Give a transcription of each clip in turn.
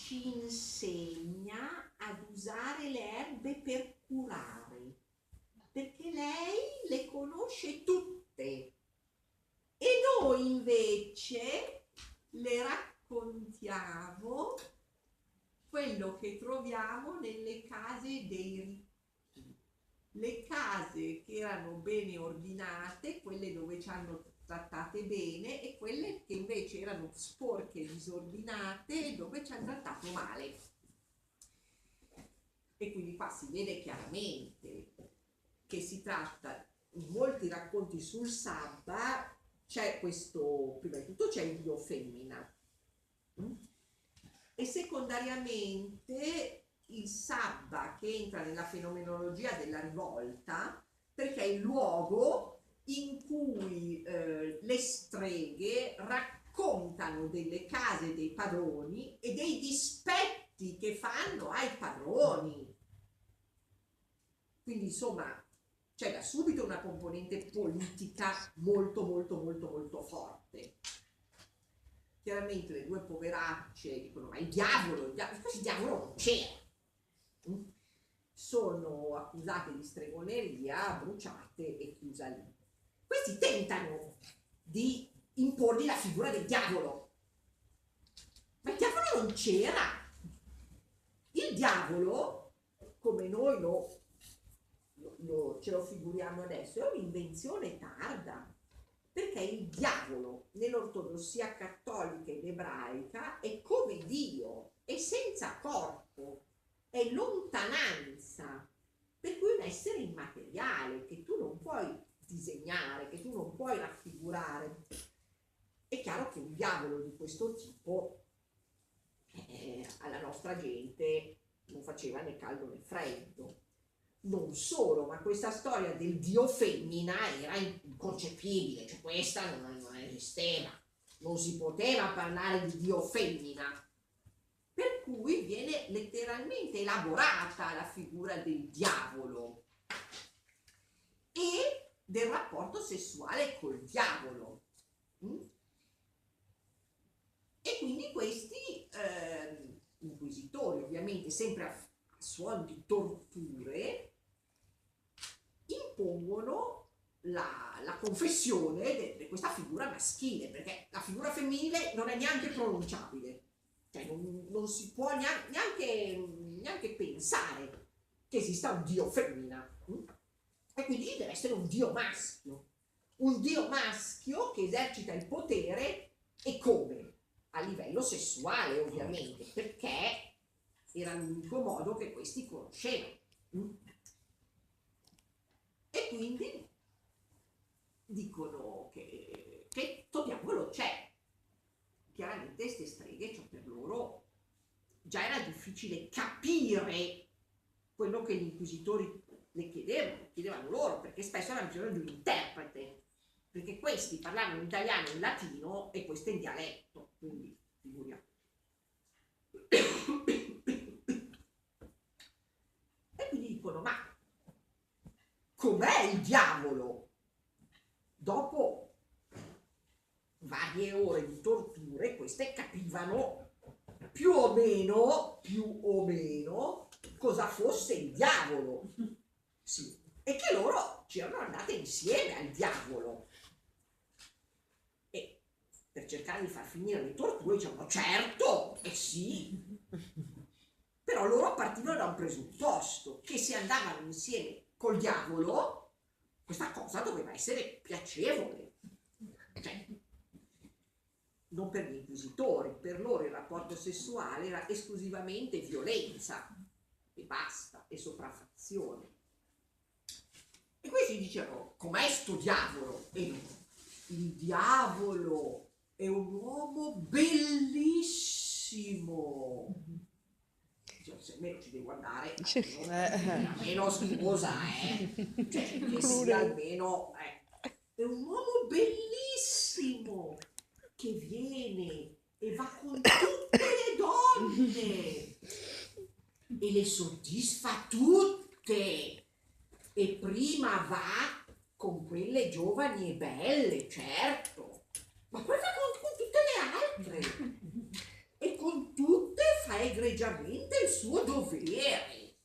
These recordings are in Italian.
ci insegna ad usare le erbe per curare, perché lei le conosce tutte e noi invece le raccontiamo quello che troviamo nelle case dei ricchi, le case che erano bene ordinate, quelle dove ci hanno trattate bene, e quelle che invece erano sporche e disordinate e dove ci hanno trattato male. E quindi qua si vede chiaramente che si tratta, in molti racconti sul Sabba c'è questo, prima di tutto c'è il dio femmina, e secondariamente il Sabba che entra nella fenomenologia della rivolta, perché è il luogo in cui le streghe raccontano delle case dei padroni e dei dispetti che fanno ai padroni. Quindi insomma c'è da subito una componente politica molto molto molto molto forte. Chiaramente le due poveracce dicono: ma il diavolo non c'era. Sono accusate di stregoneria, bruciate e chiuse lì. Questi tentano di imporgli la figura del diavolo, ma il diavolo non c'era. Il diavolo, come noi ce lo figuriamo adesso, è un'invenzione tarda, perché il diavolo nell'ortodossia cattolica ed ebraica è come Dio, è senza corpo, è lontananza, per cui un essere immateriale che tu non puoi disegnare, che tu non puoi raffigurare. È chiaro che un diavolo di questo tipo alla nostra gente non faceva né caldo né freddo. Non solo, ma questa storia del dio femmina era inconcepibile, cioè questa non esisteva, non si poteva parlare di dio femmina, per cui viene letteralmente elaborata la figura del diavolo e del rapporto sessuale col diavolo. E quindi questi inquisitori, ovviamente sempre a suon di torture, impongono la confessione di questa figura maschile, perché la figura femminile non è neanche pronunciabile, cioè non si può neanche pensare che esista un dio femmina, e quindi deve essere un dio maschio che esercita il potere. E come? A livello sessuale, ovviamente, perché era l'unico modo che questi conoscevano. E quindi dicono che sto diavolo c'è. Chiaramente queste streghe, cioè per loro già era difficile capire quello che gli inquisitori le chiedevano loro, perché spesso avevano bisogno di un interprete, perché questi parlavano in italiano e in latino e questo in dialetto, quindi figuriamo. E quindi dicono: ma com'è il diavolo? Dopo varie ore di torture, queste capivano più o meno cosa fosse il diavolo. Sì. E che loro c'erano andate insieme al diavolo. E per cercare di far finire le torture dicevano: certo, sì. Però loro partivano da un presupposto, che se andavano insieme col diavolo, questa cosa doveva essere piacevole. Cioè, non per gli inquisitori, per loro il rapporto sessuale era esclusivamente violenza, e basta, e sopraffazione. E questi dicevano: com'è sto diavolo? E il diavolo è un uomo bellissimo. Se almeno ci devi guardare, almeno scusa, cioè, che sia almeno è un uomo bellissimo che viene e va con tutte le donne e le soddisfa tutte, e prima va con quelle giovani e belle, certo, ma poi va con tutte le altre, e con tutte fa egregiamente il suo dovere.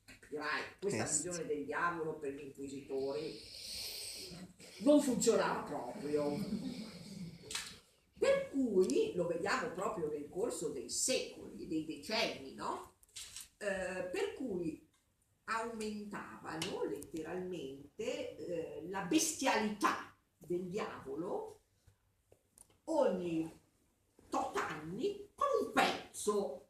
Capirai, questa visione del diavolo per gli inquisitori non funzionava proprio. Per cui lo vediamo proprio nel corso dei secoli, dei decenni, no? Per cui aumentavano letteralmente la bestialità del diavolo ogni tot anni con un pezzo.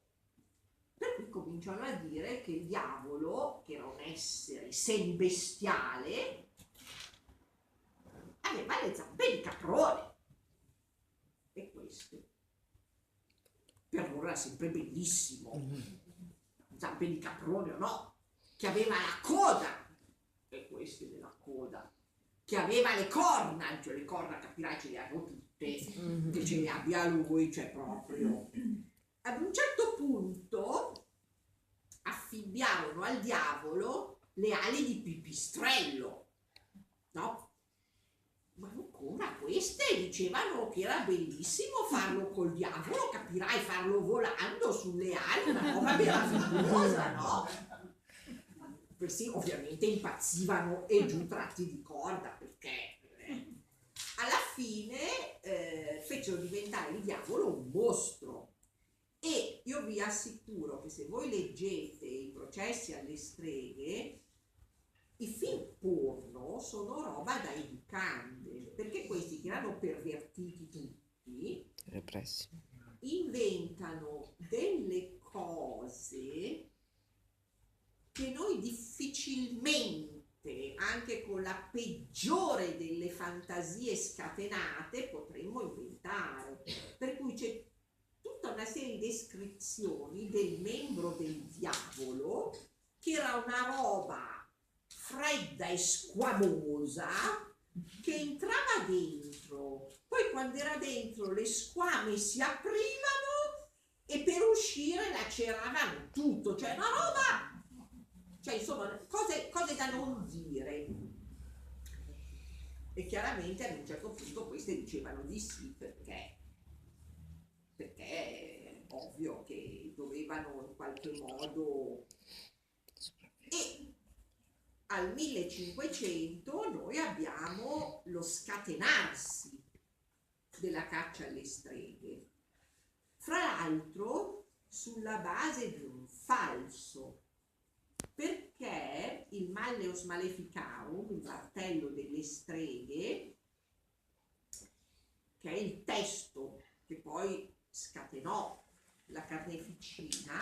Per cui cominciano a dire che il diavolo, che era un essere semibestiale, aveva le zampe di caprone. E questo per loro era sempre bellissimo. Zampe di caprone o no, che aveva la coda, e queste della coda, che aveva le corna, cioè le corna capirai ce le hanno tutte, che ce le abbia lui, cioè proprio. Ad un certo punto affibbiarono al diavolo le ali di pipistrello, no? Ma ancora queste dicevano che era bellissimo farlo col diavolo, capirai, farlo volando sulle ali, una roba meravigliosa, no? Questi ovviamente impazzivano e giù tratti di corda, perché alla fine fecero diventare il diavolo un mostro. E io vi assicuro che se voi leggete i processi alle streghe, i film porno sono roba da educande, perché questi che erano pervertiti tutti repressi inventano delle cose che noi difficilmente, anche con la peggiore delle fantasie scatenate, potremmo inventare. Per cui c'è tutta una serie di descrizioni del membro del diavolo che era una roba fredda e squamosa che entrava dentro, poi quando era dentro le squame si aprivano e per uscire laceravano tutto, cioè una roba, cioè insomma cose da non dire. E chiaramente ad un certo punto queste dicevano di sì, perché è ovvio che dovevano in qualche modo. E al 1500 noi abbiamo lo scatenarsi della caccia alle streghe, fra l'altro sulla base di un falso, perché il Malleus Maleficarum, il martello delle streghe, che è il testo che poi scatenò la carneficina,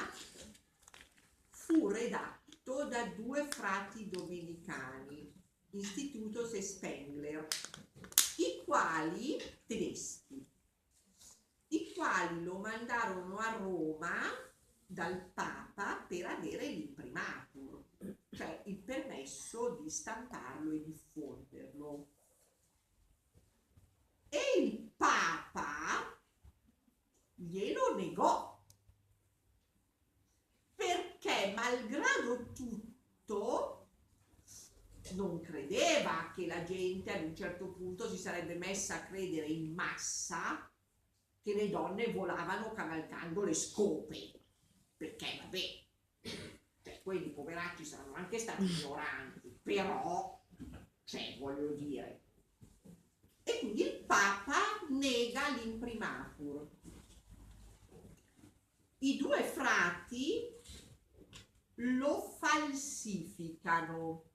fu redatto da due frati domenicani, Institutus e Spengler, i quali tedeschi, i quali lo mandarono a Roma dal Papa per avere l'imprimatur, cioè il permesso di stamparlo e diffonderlo. E il Papa glielo negò, perché malgrado tutto non credeva che la gente ad un certo punto si sarebbe messa a credere in massa che le donne volavano cavalcando le scope, perché vabbè, cioè, quelli poveracci saranno anche stati ignoranti, però, cioè, voglio dire. E quindi il Papa nega l'imprimatur. I due frati lo falsificano.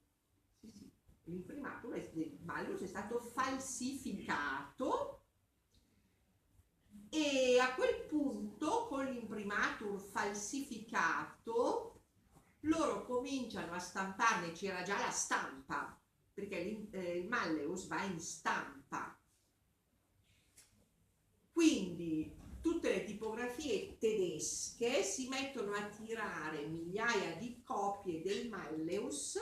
Sì, l'imprimatur del Malleus è stato falsificato, e a quel punto con l'imprimatur falsificato loro cominciano a stamparne, c'era già la stampa, perché il Malleus va in stampa, quindi tutte le tipografie tedesche si mettono a tirare migliaia di copie del Malleus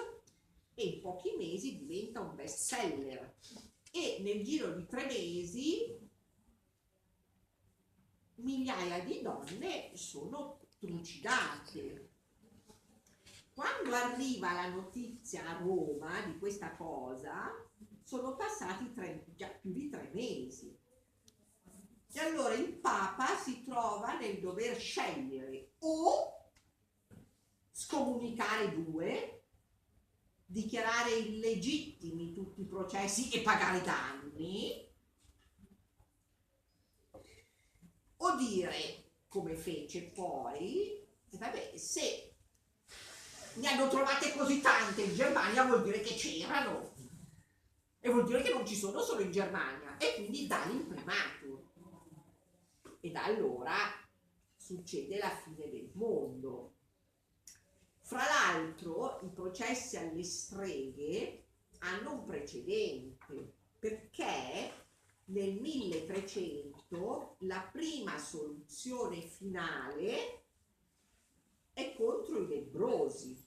e in pochi mesi diventa un best seller, e nel giro di 3 mesi migliaia di donne sono trucidate. Quando arriva la notizia a Roma di questa cosa, sono passati già più di 3 mesi. E allora il Papa si trova nel dover scegliere o scomunicare due, dichiarare illegittimi tutti i processi e pagare danni, o dire, come fece poi, vabbè, se ne hanno trovate così tante in Germania vuol dire che c'erano, e vuol dire che non ci sono solo in Germania, e quindi dà l'imprimatur. E da allora succede la fine del mondo. Fra l'altro i processi alle streghe hanno un precedente, perché nel 1300 la prima soluzione finale è contro i lebbrosi,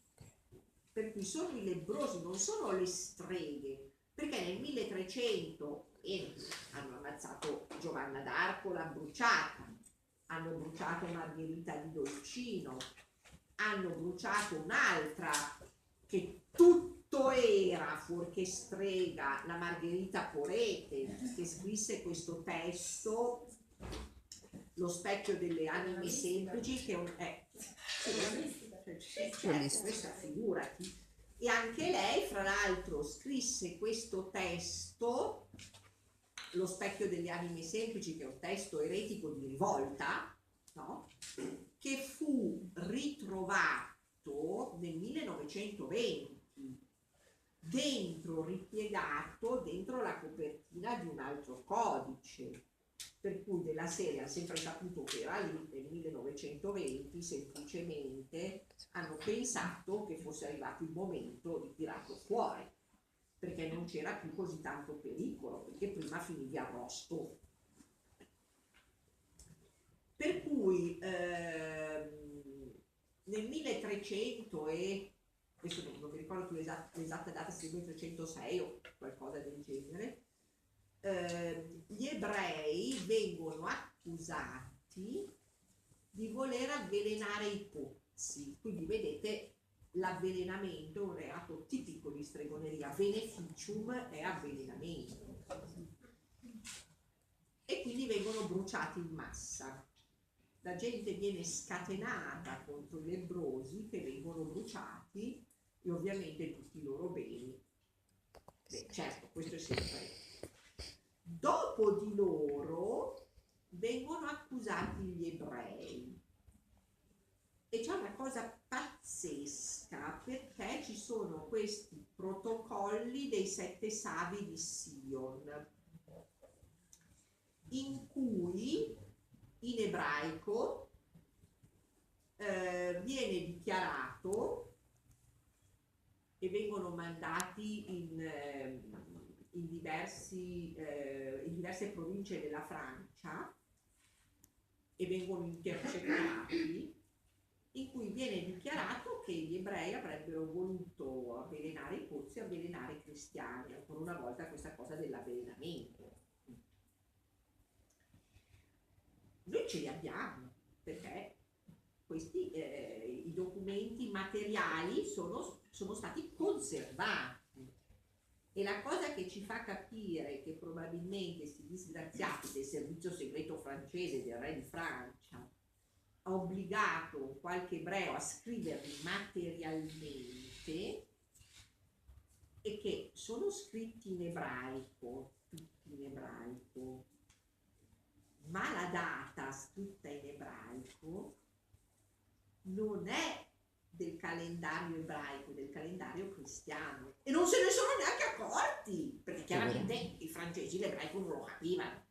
per cui sono i lebbrosi, non sono le streghe, perché nel 1300 hanno ammazzato Giovanna d'Arco, l'hanno bruciata, hanno bruciato Margherita di Dolcino, hanno bruciato un'altra che tutto era fuorché strega, la Margherita Porete, che scrisse questo testo, Lo specchio delle anime semplici, che è certo, questa figurati. E anche lei, fra l'altro, scrisse questo testo, Lo specchio delle anime semplici, che è un testo eretico di rivolta, no? Che fu ritrovato nel 1920, ripiegato dentro la copertina di un altro codice, per cui della serie ha sempre saputo che era lì nel 1920, semplicemente hanno pensato che fosse arrivato il momento di tirarlo fuori, perché non c'era più così tanto pericolo, perché prima finivi arrosto. Per cui nel 1300 e adesso non mi ricordo più l'esatta data, se 1306 o qualcosa del genere, gli ebrei vengono accusati di voler avvelenare i pozzi. Quindi vedete, l'avvelenamento è un reato tipico di stregoneria, beneficium è avvelenamento, e quindi vengono bruciati in massa. La gente viene scatenata contro i lebbrosi che vengono bruciati, e ovviamente tutti i loro beni. Beh, certo, questo è sempre. Dopo di loro vengono accusati gli ebrei, e c'è una cosa pazzesca, perché ci sono questi protocolli dei 7 savi di Sion, in cui in ebraico viene dichiarato, e vengono mandati in diverse province della Francia, e vengono intercettati, in cui viene dichiarato che gli ebrei avrebbero voluto avvelenare i pozzi, avvelenare i cristiani. Ancora una volta questa cosa dell'avvelenamento. Noi ce li abbiamo, perché questi i documenti materiali sono stati conservati, e la cosa che ci fa capire che probabilmente questi disgraziati del servizio segreto francese, del re di Francia, ha obbligato qualche ebreo a scriverli materialmente, e che sono scritti in ebraico, tutti in ebraico, ma la data scritta in ebraico non è del calendario ebraico, del calendario cristiano, e non se ne sono neanche accorti, perché chiaramente i francesi l'ebraico non lo capivano.